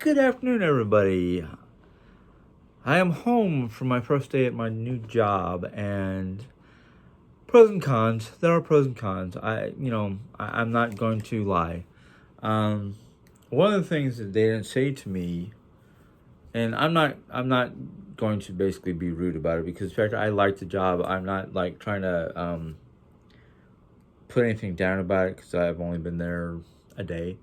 Good afternoon, everybody. I am home from my first day at my new job, and pros and cons. There are pros and cons. I'm not going to lie. Um, One of the things that they didn't say to me, and I'm not going to basically be rude about it because, in fact, I like the job. I'm not like trying to put anything down about it because I've only been there a day.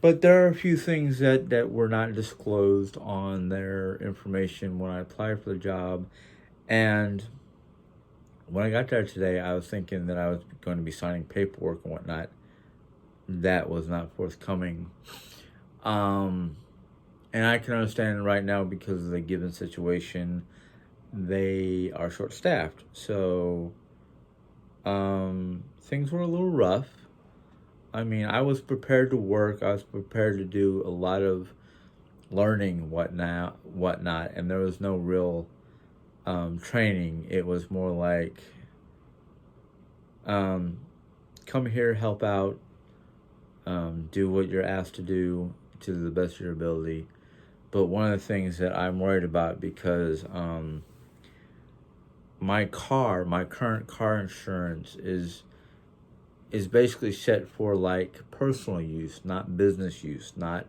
But there are a few things that were not disclosed on their information when I applied for the job. And when I got there today, I was thinking that I was going to be signing paperwork and whatnot. That was not forthcoming. Um, and I can understand right now because of the given situation, they are short staffed. So things were a little rough. I mean, I was prepared to work. I was prepared to do a lot of learning whatnot, and there was no real training. It was more like, um, come here, help out, do what you're asked to do to the best of your ability. But one of the things that I'm worried about because my current car insurance is basically set for like personal use, not business use, not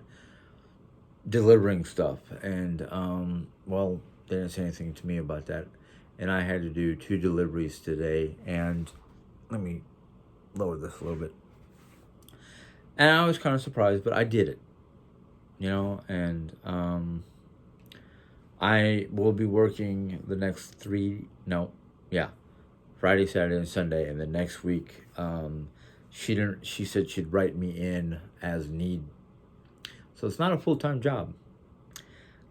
delivering stuff. And well, they didn't say anything to me about that. And I had to do 2 deliveries today. And let me lower this a little bit. And I was kind of surprised, but I did it, and I will be working the next three, no, yeah, Friday, Saturday, and Sunday. And the next week, she said she'd write me in as need. So it's not a full-time job.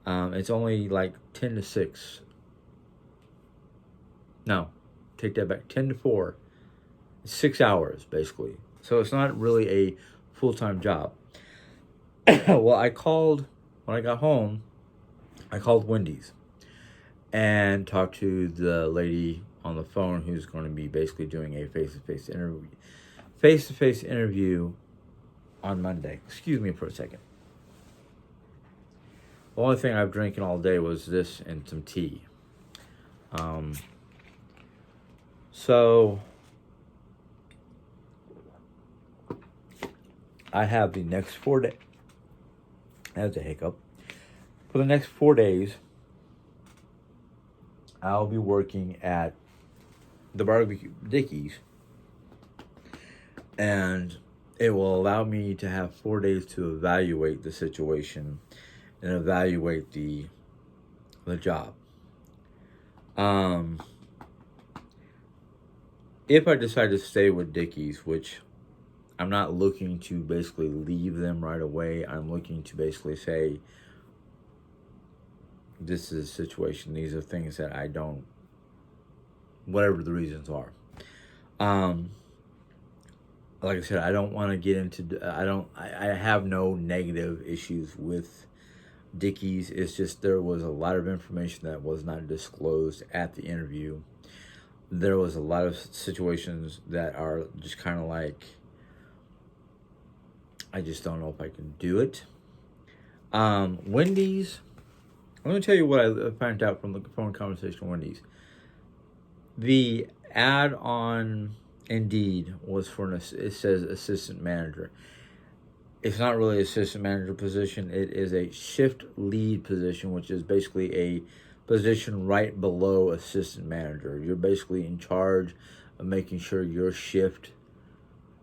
It's only like 10 to 6. No, take that back. 10 to 4. 6 hours, basically. So it's not really a full-time job. Well, when I got home, I called Wendy's and talked to the lady on the phone who's going to be basically doing a face-to-face interview on Monday. Excuse me for a second. The only thing I've drinking all day was this and some tea. So I have the next 4 days. That's a hiccup. For the next 4 days, I'll be working at the barbecue Dickies, and it will allow me to have 4 days to evaluate the situation and evaluate the job. If I decide to stay with Dickies, which I'm not looking to basically leave them right away, I'm looking to basically say, this is a situation, these are things that I don't, whatever the reasons are. Like I said, I don't want to get into, I have no negative issues with Dickies. It's just there was a lot of information that was not disclosed at the interview. There was a lot of situations that are just kind of like, I just don't know if I can do it. Wendy's, I'm going to tell you what I found out from the phone conversation with Wendy's. The ad on Indeed was for it says assistant manager. It's not really assistant manager position. It is a shift lead position, which is basically a position right below assistant manager. You're basically in charge of making sure your shift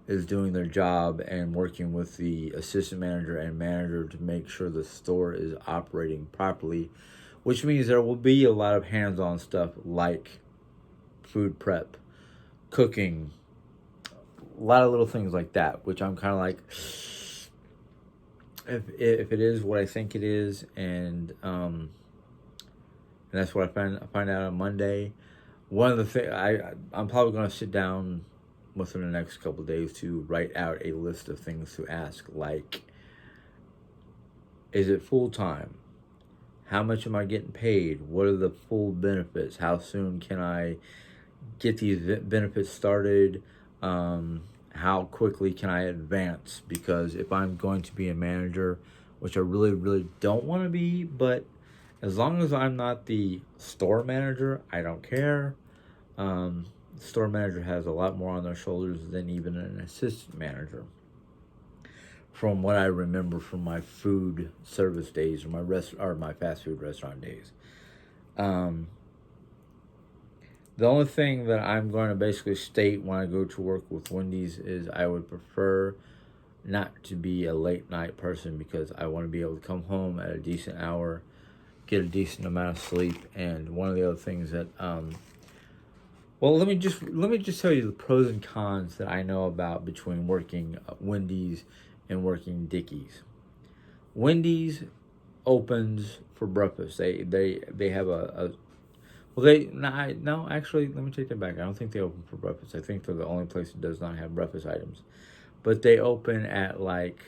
is doing their job and working with the assistant manager and manager to make sure the store is operating properly, which means there will be a lot of hands-on stuff like food prep, cooking, a lot of little things like that, which I'm kind of like, if it is what I think it is, and that's what I find out on Monday. One of the things I'm probably going to sit down within the next couple of days to write out a list of things to ask, like, is it full-time? How much am I getting paid? What are the full benefits? How soon can I get these benefits started? How quickly can I advance? Because if I'm going to be a manager, which I really, really don't want to be. But as long as I'm not the store manager, I don't care. The store manager has a lot more on their shoulders than even an assistant manager. From what I remember from my food service days or my fast food restaurant days. Um, the only thing that I'm going to basically state when I go to work with Wendy's is I would prefer not to be a late night person because I want to be able to come home at a decent hour, get a decent amount of sleep, and one of the other things that well, let me just tell you the pros and cons that I know about between working Wendy's and working Dickies. Wendy's opens for breakfast. They have a well they no actually let me take that back. I don't think they open for breakfast. I think they're the only place that does not have breakfast items, but they open at like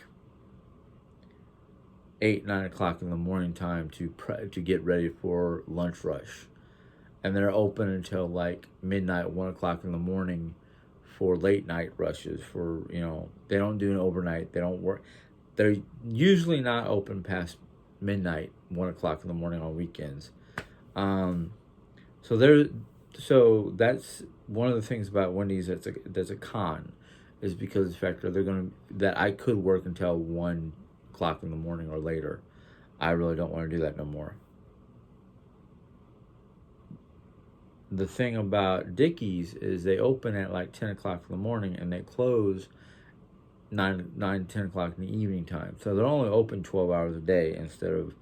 8, 9 o'clock in the morning time to get ready for lunch rush, and they're open until like midnight, 1 o'clock in the morning for late night rushes. For they don't do an overnight. They don't work. They're usually not open past midnight, 1 o'clock in the morning on weekends. Um, so there, so that's one of the things about Wendy's that's a con, is because of the fact that that I could work until 1 o'clock in the morning or later. I really don't want to do that no more. The thing about Dickies is they open at like 10 o'clock in the morning and they close 10 o'clock in the evening time. So they're only open 12 hours a day instead of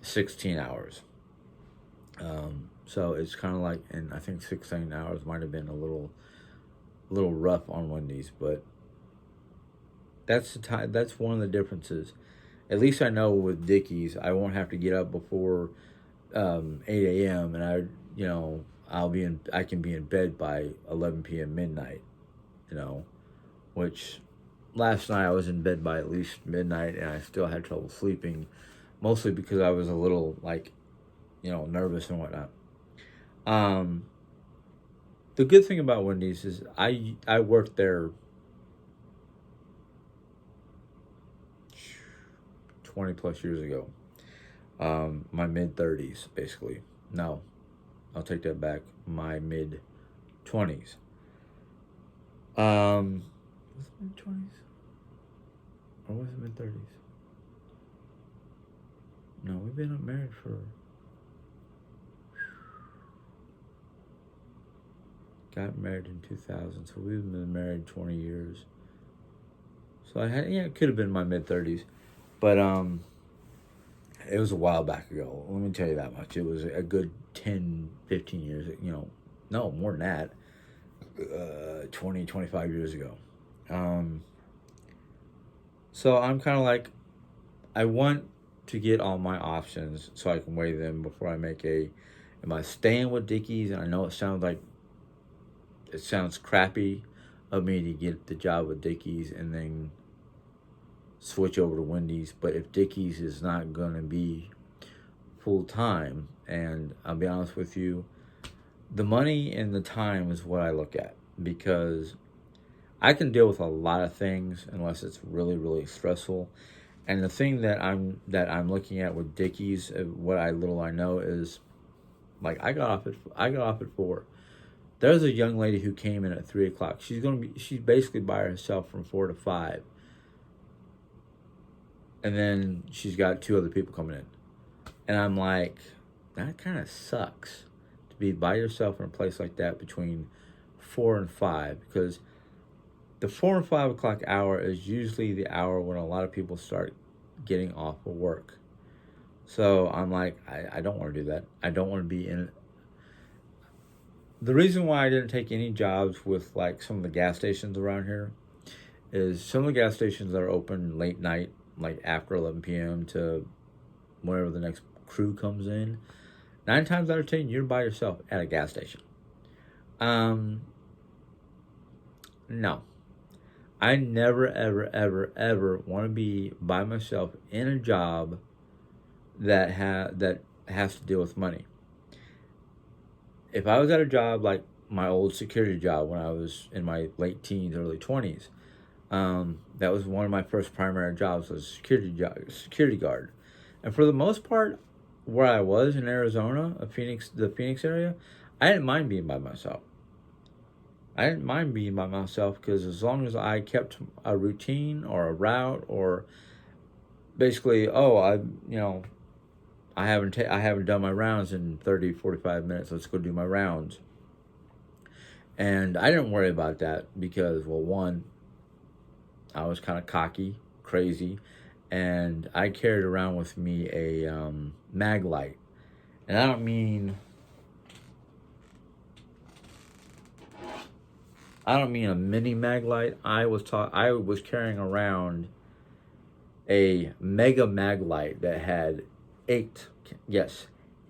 16 hours. So it's kind of like, and I think 16 hours might have been a little rough on Wendy's, but that's the time. That's one of the differences. At least I know with Dickies, I won't have to get up before 8 a.m. and I can be in bed by 11 p.m. midnight. Which last night I was in bed by at least midnight and I still had trouble sleeping, mostly because I was a little nervous and whatnot. The good thing about Wendy's is I worked there 20 plus years ago. My mid-30s, basically. No, I'll take that back. My mid-20s. Was it mid-20s? Or was it mid-30s? No, we've been married for... Got married in 2000, so we've been married 20 years. So it could have been my mid-30s. But, it was a while back ago. Let me tell you that much. It was a good 10, 15 years, no, more than that. 20, 25 years ago. So I'm kind of like, I want to get all my options so I can weigh them before I make am I staying with Dickies? And I know it sounds crappy of me to get the job with Dickies and then switch over to Wendy's, but if Dickies is not going to be full time, and I'll be honest with you, the money and the time is what I look at, because I can deal with a lot of things unless it's really, really stressful. And the thing that I'm looking at with Dickies, what I know is, like, I got off at 4. There's a young lady who came in at 3 o'clock. She's basically by herself from 4 to 5. And then she's got 2 other people coming in. And I'm like, that kind of sucks to be by yourself in a place like that between 4 and 5. Because the 4 and 5 o'clock hour is usually the hour when a lot of people start getting off of work. So I'm like, I don't want to do that. I don't want to be in it. The reason why I didn't take any jobs with like some of the gas stations around here is some of the gas stations that are open late night, like after 11 p.m. to whenever the next crew comes in, 9 times out of 10, you're by yourself at a gas station. No. I never, ever, ever, ever want to be by myself in a job that has to deal with money. If I was at a job like my old security job when I was in my late teens, early 20s, That was one of my first primary jobs, was security guard. And for the most part, where I was in Arizona, the Phoenix area, I didn't mind being by myself. I didn't mind being by myself because as long as I kept a routine or a route, or basically, I haven't done my rounds in 30, 45 minutes. Let's go do my rounds. And I didn't worry about that because, well, one, I was kind of cocky, crazy, and I carried around with me a mag light. And I don't mean a mini mag light. I was carrying around a mega mag light that had eight, yes,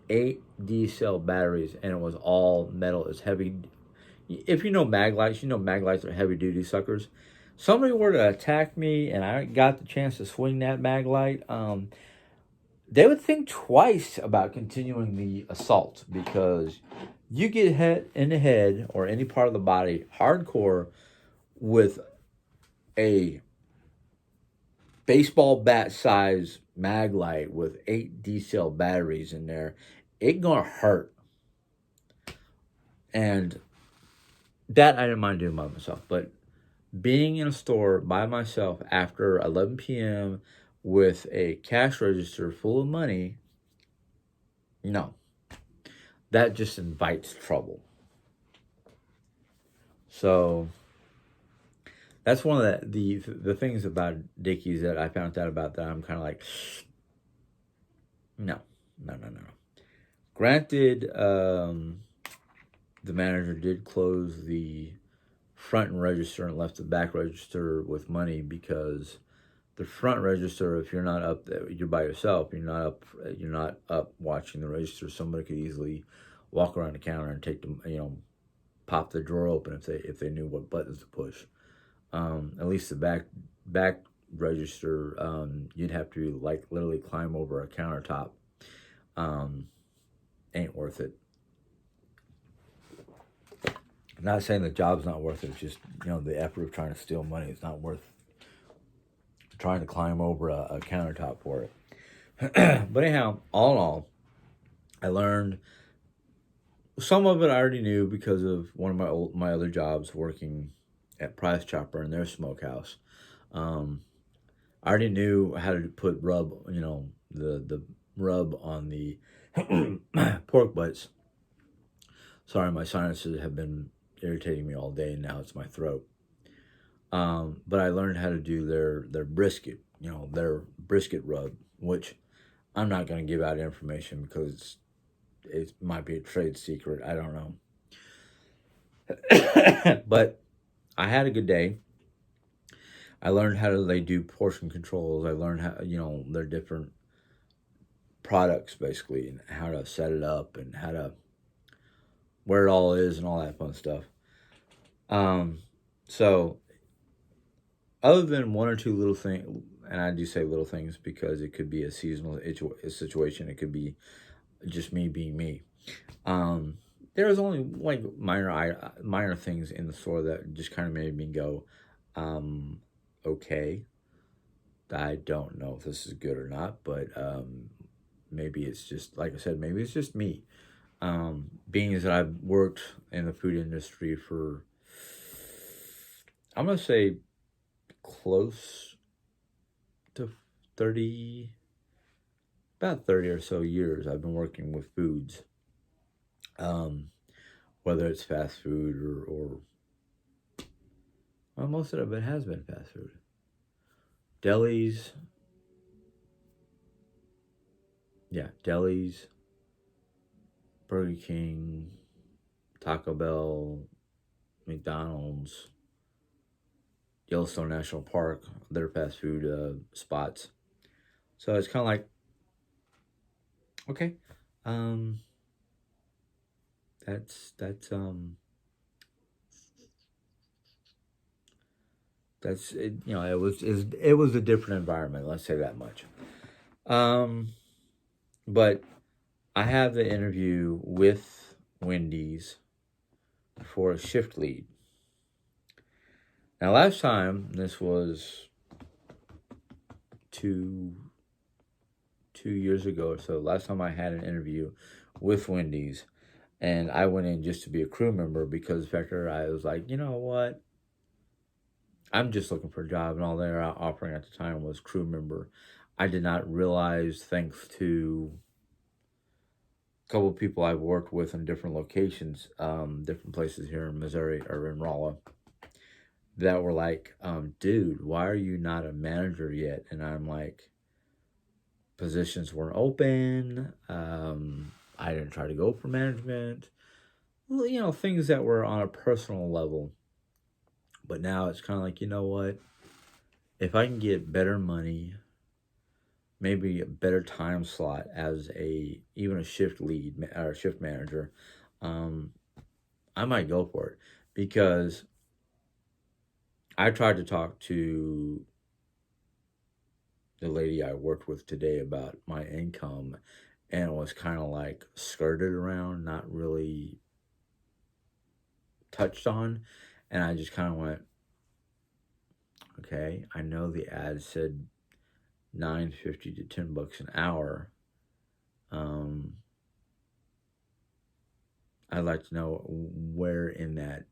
8 D cell batteries, and it was all metal. It's heavy. If you know mag lights, you know mag lights are heavy duty suckers. Somebody were to attack me, and I got the chance to swing that mag light, they would think twice about continuing the assault, because you get hit in the head or any part of the body hardcore with a baseball bat size mag light with 8 D cell batteries in there, it gonna hurt. And that I didn't mind doing by myself. But being in a store by myself after 11 p.m. with a cash register full of money, no, that just invites trouble. So that's one of the things about Dickies that I found out about, that I'm kind of like, no, no, no, no. Granted, the manager did close the front register and left the back register with money, because the front register, if you're not up there, you're by yourself, you're not up watching the register, somebody could easily walk around the counter and take them, pop the drawer open if they knew what buttons to push. At least the back register, you'd have to like literally climb over a countertop. Ain't worth it. I'm not saying the job's not worth it. It's just, the effort of trying to steal money is not worth trying to climb over a countertop for it. But anyhow, all in all, I learned some of it. I already knew because of one of my other jobs, working at Price Chopper in their smokehouse. I already knew how to put the rub on the pork butts. Sorry, my sinuses have been irritating me all day, and now it's my throat. But I learned how to do their brisket, their brisket rub, which I'm not going to give out information because it might be a trade secret. I don't know. But I had a good day. I learned how they do portion controls. I learned how, their different products, basically, and how to set it up, and where it all is, and all that fun stuff. So other than one or two little things, and I do say little things because it could be a seasonal situation. It could be just me being me. There was only like minor things in the store that just kind of made me go, okay. I don't know if this is good or not, but maybe it's just, like I said, maybe it's just me. Being as that I've worked in the food industry for, I'm going to say, close to 30, about 30 or so years, I've been working with foods. Whether it's fast food or well, most of it has been fast food. Delis, delis, Burger King, Taco Bell, McDonald's, Yellowstone National Park, their fast food spots. So it's kind of like, okay, that's it. It was a different environment. Let's say that much. But I have the interview with Wendy's for a shift lead. Now, last time, this was two years ago or so. Last time I had an interview with Wendy's, and I went in just to be a crew member because the factor I was like, you know what, I'm just looking for a job, and all they were offering at the time was crew member. I did not realize, thanks to a couple of people I've worked with in different locations, different places here in Missouri or in Rolla, that were like, dude, why are you not a manager yet? And I'm like, positions weren't open. I didn't try to go for management. Well, things that were on a personal level. But now it's kind of like, you know what? If I can get better money, maybe a better time slot as even a shift lead or shift manager, um, I might go for it because I tried to talk to the lady I worked with today about my income, and it was kind of like skirted around, not really touched on. And I just kind of went, okay, I know the ad said $9.50 to $10 an hour. Um, I'd like to know where in that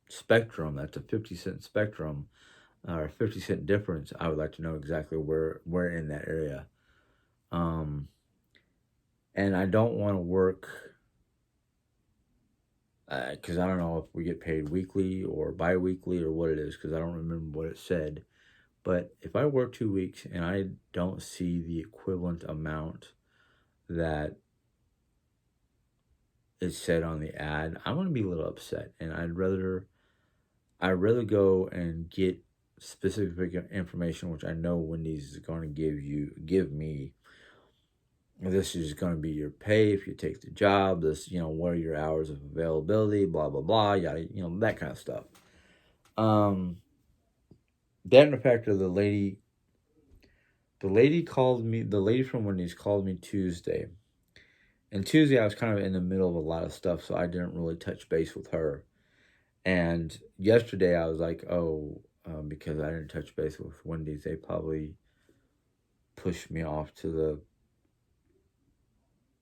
spectrum, that's a 50-cent spectrum, or a 50-cent difference. I would like to know exactly where in that area. Um, and I don't want to work because I don't know if we get paid weekly or bi-weekly or what it is, because I don't remember what it said. But if I work 2 weeks and I don't see the equivalent amount that is said on the ad, I'm going to be a little upset, and I'd rather go and get specific information, which I know Wendy's is going to give me. This is going to be your pay if you take the job. This, what are your hours of availability? Blah blah blah. Yada, that kind of stuff. Um, then the fact of the lady called me. The lady from Wendy's called me Tuesday, and Tuesday I was kind of in the middle of a lot of stuff, so I didn't really touch base with her. And yesterday I was like, oh, because I didn't touch base with Wendy's, they probably pushed me off to the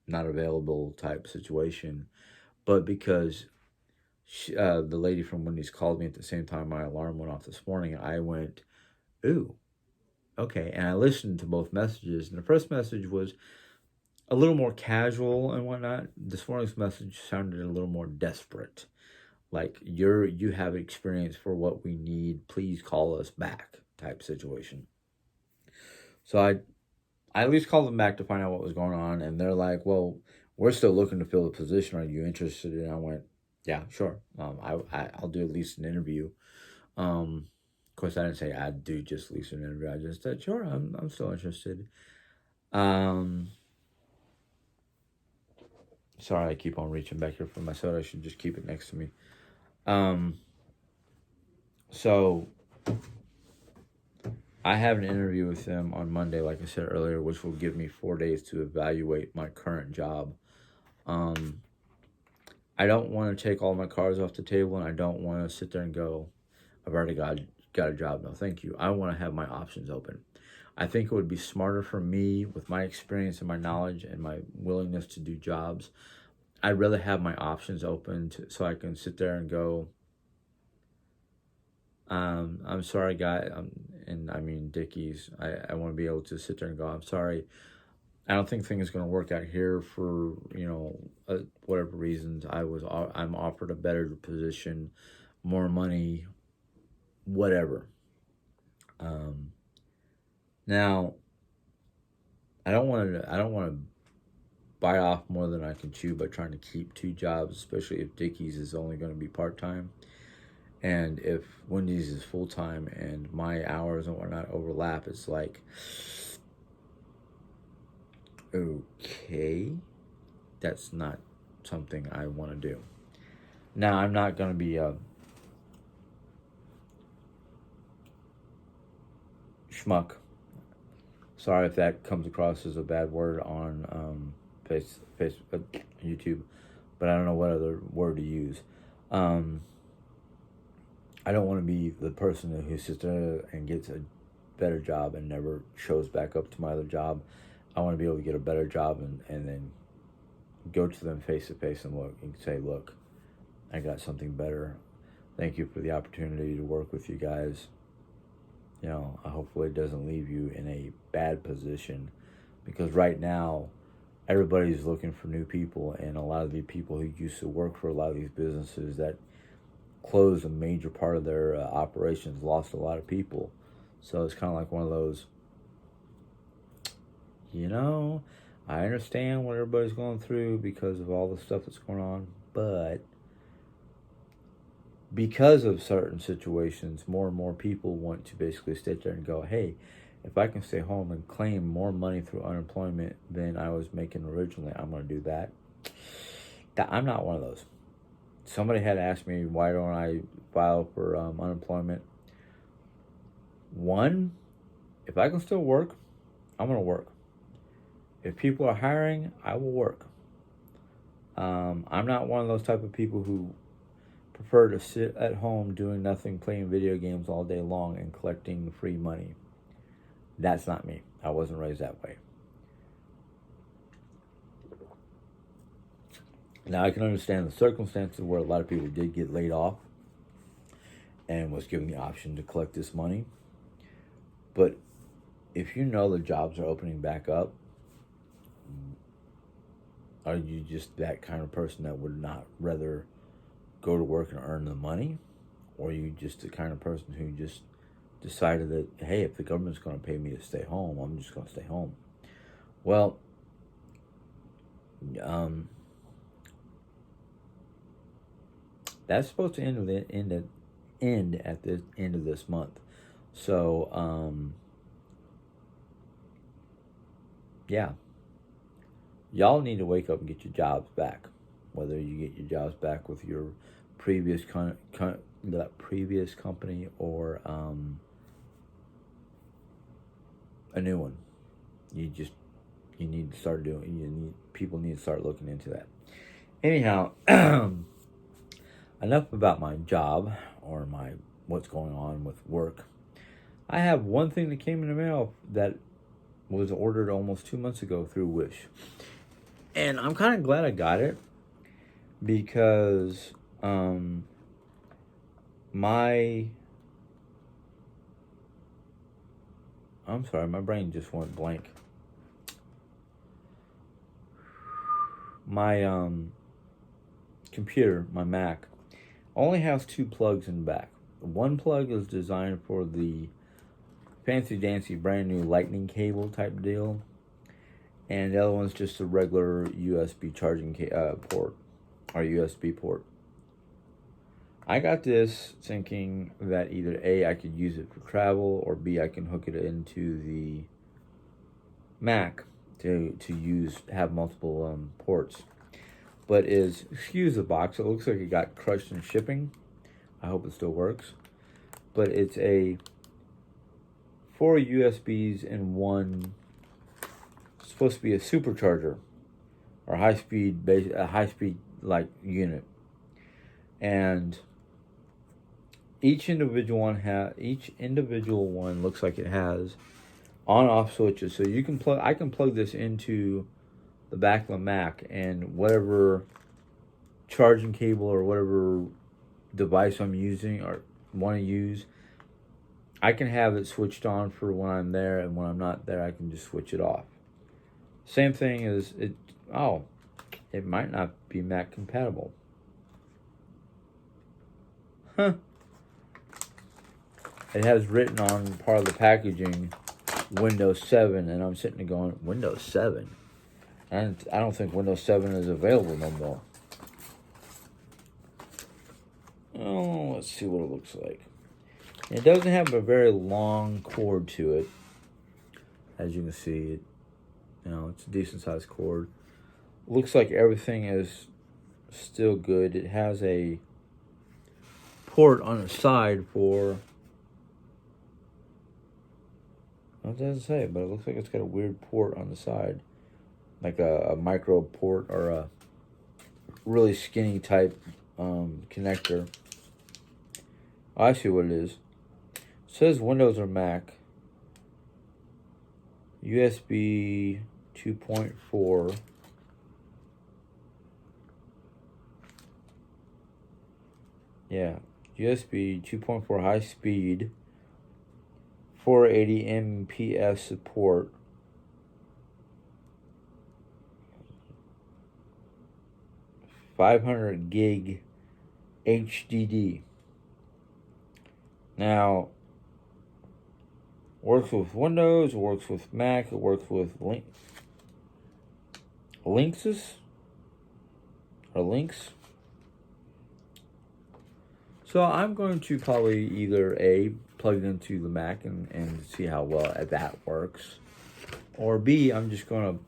not available type situation. But because the lady from Wendy's called me at the same time my alarm went off this morning, I went, ooh, okay. And I listened to both messages. And the first message was a little more casual and whatnot. This morning's message sounded a little more desperate. Like, you have experience for what we need. Please call us back type situation. So I at least called them back to find out what was going on, and they're like, "Well, we're still looking to fill the position. Are you interested?" And I went, "Yeah, sure. I'll do at least an interview." Of course, I didn't say I'd do just at least an interview. I just said, "Sure, I'm still interested." Um, Sorry, I keep on reaching back here for my soda. I should just keep it next to me. Um, so I have an interview with them on Monday, like I said earlier, which will give me 4 days to evaluate my current job. Um, I don't want to take all my cards off the table, and I don't want to sit there and go, I've already got a job. No, thank you. I want to have my options open. I think it would be smarter for me, with my experience and my knowledge and my willingness to do jobs. I'd rather have my options open so I can sit there and go, I'm sorry, guy, and I mean Dickies. I want to be able to sit there and go, I'm sorry. I don't think things are going to work out here for whatever reasons. I'm offered a better position, more money, whatever. Um, Now I don't want to bite off more than I can chew by trying to keep two jobs, especially if Dickies is only going to be part time. And if Wendy's is full time and my hours and whatnot overlap, it's like, okay, that's not something I want to do. Now, I'm not going to be a schmuck. Sorry if that comes across as a bad word on YouTube, but I don't know what other word to use. Um, I don't want to be the person who sits there and gets a better job and never shows back up to my other job. I want to be able to get a better job and then go to them face to face and look and say, look, I got something better. Thank you for the opportunity to work with you guys. You know, hopefully it doesn't leave you in a bad position, because right now everybody's looking for new people, and a lot of the people who used to work for a lot of these businesses that closed a major part of their operations lost a lot of people. So it's kind of like one of those, you know, I understand what everybody's going through because of all the stuff that's going on, but because of certain situations, more and more people want to basically sit there and go, hey, if I can stay home and claim more money through unemployment than I was making originally, I'm going to do that. I'm not one of those. Somebody had asked me, why don't I file for unemployment? One, if I can still work, I'm going to work. If people are hiring, I will work. I'm not one of those type of people who prefer to sit at home doing nothing, playing video games all day long and collecting free money. That's not me. I wasn't raised that way. Now, I can understand the circumstances where a lot of people did get laid off and was given the option to collect this money. But if you know the jobs are opening back up, are you just that kind of person that would not rather go to work and earn the money? Or are you just the kind of person who just decided that, hey, if the government's going to pay me to stay home, I'm just going to stay home? Well, that's supposed to end at the end of this month. So, yeah. Y'all need to wake up and get your jobs back. Whether you get your jobs back with your previous previous company or a new one. You need to start doing. People need to start looking into that. Anyhow, enough about my job or what's going on with work. I have one thing that came in the mail that was ordered almost 2 months ago through Wish. And I'm kind of glad I got it because I'm sorry, my brain just went blank. My computer, my Mac, only has 2 plugs in the back. One plug is designed for the fancy dancy brand new lightning cable type deal, and the other one's just a regular USB charging port or USB port. I got this thinking that either A, I could use it for travel, or B, I can hook it into the Mac to have multiple ports. But excuse the box, it looks like it got crushed in shipping. I hope it still works. But it's 4 USBs in one. It's supposed to be a supercharger or a high speed like unit, and each individual one looks like it has on-off switches. So I can plug this into the back of the Mac, and whatever charging cable or whatever device I'm using or want to use, I can have it switched on for when I'm there, and when I'm not there, I can just switch it off. Same thing as it. Oh, it might not be Mac compatible. Huh. It has written on part of the packaging Windows 7, and I'm sitting there going, Windows 7? And I don't think Windows 7 is available no more. Oh, let's see what it looks like. It doesn't have a very long cord to it. As you can see, it's a decent sized cord. Looks like everything is still good. It has a port on the side for, it doesn't say, but it looks like it's got a weird port on the side, like a micro port or a really skinny type connector. I see what it is. It says Windows or Mac. USB 2.4. Yeah, USB 2.4 high speed, 480 MPS support. $500 gig HDD. Now, works with Windows, works with Mac, it works with Linksys or Links. So I'm going to probably either A, plug it into the Mac and see how well that works, or B, I'm just going to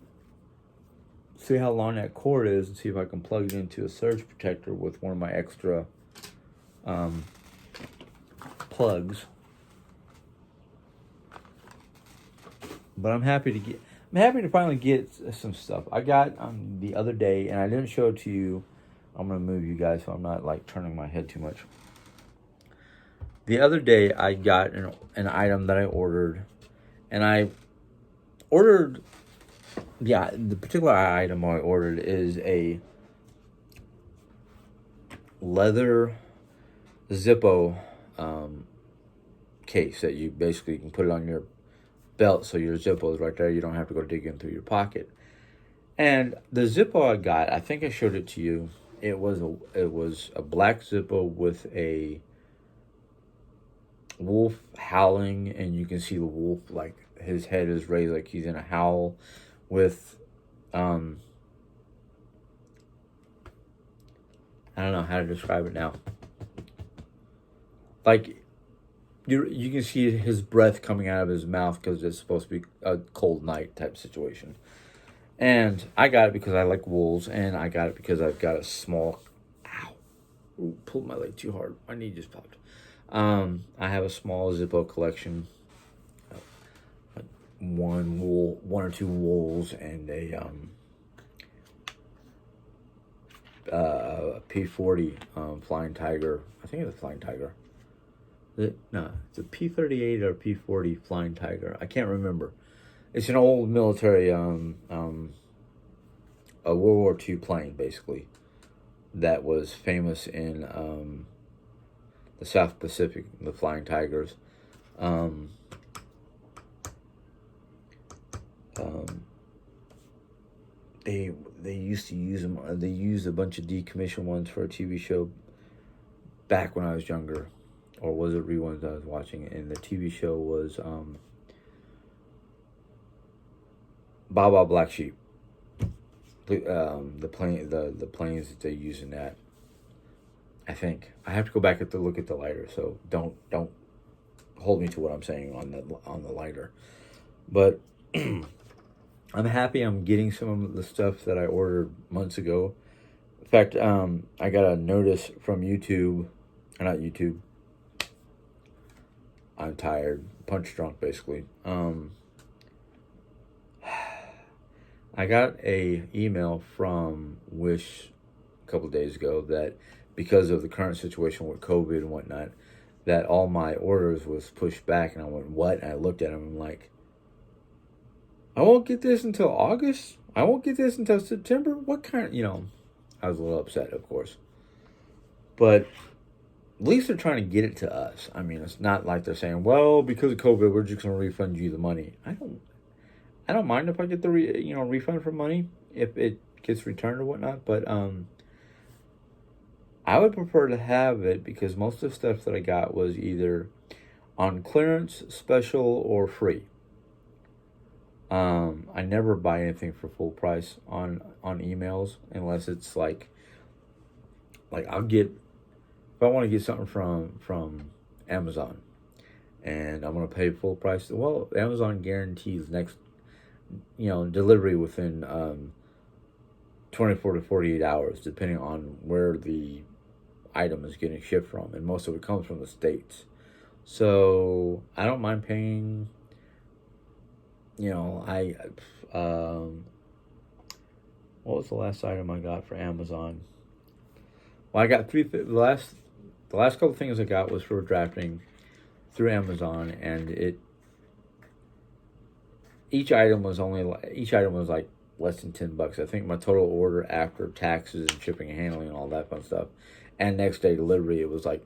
see how long that cord is and see if I can plug it into a surge protector with one of my extra plugs. But I'm happy to finally get some stuff. I got the other day, and I didn't show it to you. I'm gonna move you guys so I'm not like turning my head too much. The other day, I got an item that I ordered, and I ordered. Yeah, the particular item I ordered is a leather Zippo case that you basically can put it on your belt, so your Zippo is right there. You don't have to go digging through your pocket. And the Zippo I got, I think I showed it to you. It was a black Zippo with a wolf howling, and you can see the wolf, like his head is raised like he's in a howl with I don't know how to describe it now. Like you can see his breath coming out of his mouth because it's supposed to be a cold night type situation. And I got it because I like wolves, and I got it because I've got a small. Ow! Ooh, pulled my leg too hard. My knee just popped. I have a small Zippo collection. One or two wolves, and a P40 Flying Tiger. I think it's a Flying Tiger. No, it's a P38 or P40 Flying Tiger. I can't remember. It's an old military, a World War II plane, basically, that was famous in the South Pacific, the Flying Tigers. They used to use them. They used a bunch of decommissioned ones for a TV show back when I was younger, or was it reruns I was watching? And the TV show was Baba Black Sheep. The planes that they use in that. I think I have to go back to look at the lighter, so don't hold me to what I'm saying on the lighter. But I'm happy I'm getting some of the stuff that I ordered months ago. In fact, I got a notice from YouTube, or not YouTube. I'm tired, punch drunk, basically. I got a email from Wish a couple of days ago that because of the current situation with COVID and whatnot, that all my orders was pushed back, and I went, what? And I looked at them and I'm like, I won't get this until August? I won't get this until September? What kind of, I was a little upset, of course. But at least they're trying to get it to us. I mean, it's not like they're saying, well, because of COVID, we're just going to refund you the money. I don't mind if I get the refund for money if it gets returned or whatnot, but I would prefer to have it because most of the stuff that I got was either on clearance, special, or free. I never buy anything for full price on emails unless it's like I'll get, if I want to get something from Amazon and I'm going to pay full price, well, Amazon guarantees next delivery within 24 to 48 hours, depending on where the item is getting shipped from, and most of it comes from the States. So I don't mind paying. What was the last item I got for Amazon? Well, I got the last the last couple things I got was for drafting through Amazon, and each item was like less than $10. I think my total order after taxes and shipping and handling and all that fun stuff, and next day delivery, it was like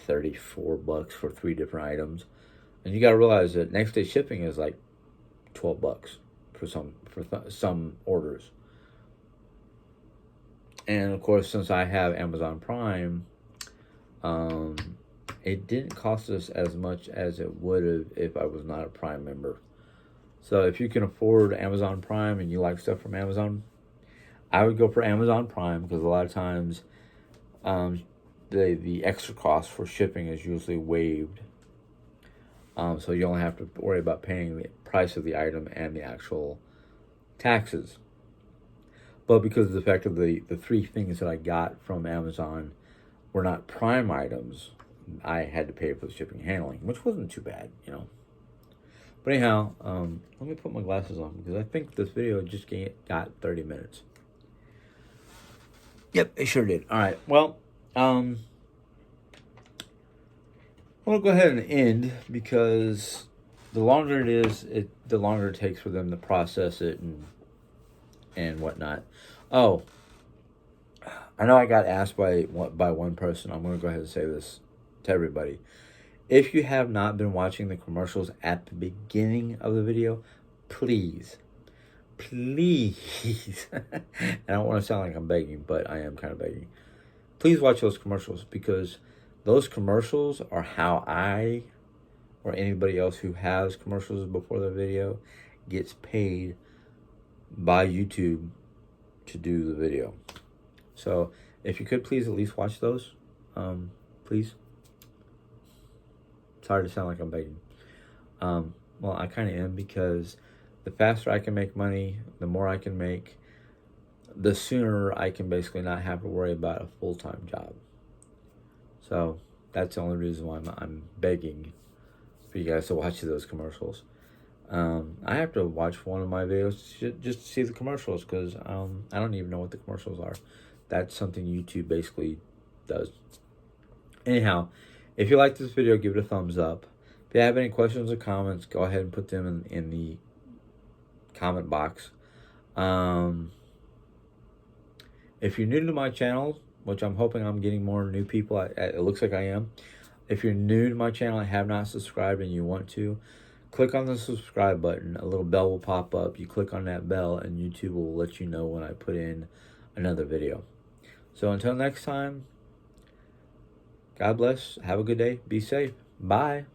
$34 for 3 different items. And you got to realize that next day shipping is like $12 for some orders. And of course, since I have Amazon Prime, it didn't cost us as much as it would have if I was not a Prime member. So if you can afford Amazon Prime and you like stuff from Amazon, I would go for Amazon Prime, because a lot of times the extra cost for shipping is usually waived. So you only have to worry about paying the price of the item and the actual taxes. But because of the fact of the 3 things that I got from Amazon were not Prime items, I had to pay for the shipping and handling, which wasn't too bad, you know. But anyhow, let me put my glasses on, because I think this video just got 30 minutes. Yep, it sure did. All right, well, I'm going to go ahead and end, because the longer it is, the longer it takes for them to process it and whatnot. Oh, I know I got asked by one person. I'm going to go ahead and say this to everybody. If you have not been watching the commercials at the beginning of the video, please, I don't want to sound like I'm begging, but I am kind of begging. Please watch those commercials, because those commercials are how I, or anybody else who has commercials before the video, gets paid by YouTube to do the video. So if you could please at least watch those, please. Sorry to sound like I'm begging. Well, I kind of am, because the faster I can make money, the more I can make, the sooner I can basically not have to worry about a full-time job. So that's the only reason why I'm begging for you guys to watch those commercials. I have to watch one of my videos just to see the commercials, because I don't even know what the commercials are. That's something YouTube basically does. Anyhow, if you like this video, give it a thumbs up. If you have any questions or comments, go ahead and put them in the comment box. If you're new to my channel, which I'm hoping I'm getting more new people, it looks like I am. If you're new to my channel and have not subscribed and you want to, click on the subscribe button. A little bell will pop up. You click on that bell and YouTube will let you know when I put in another video. So until next time, God bless. Have a good day. Be safe. Bye.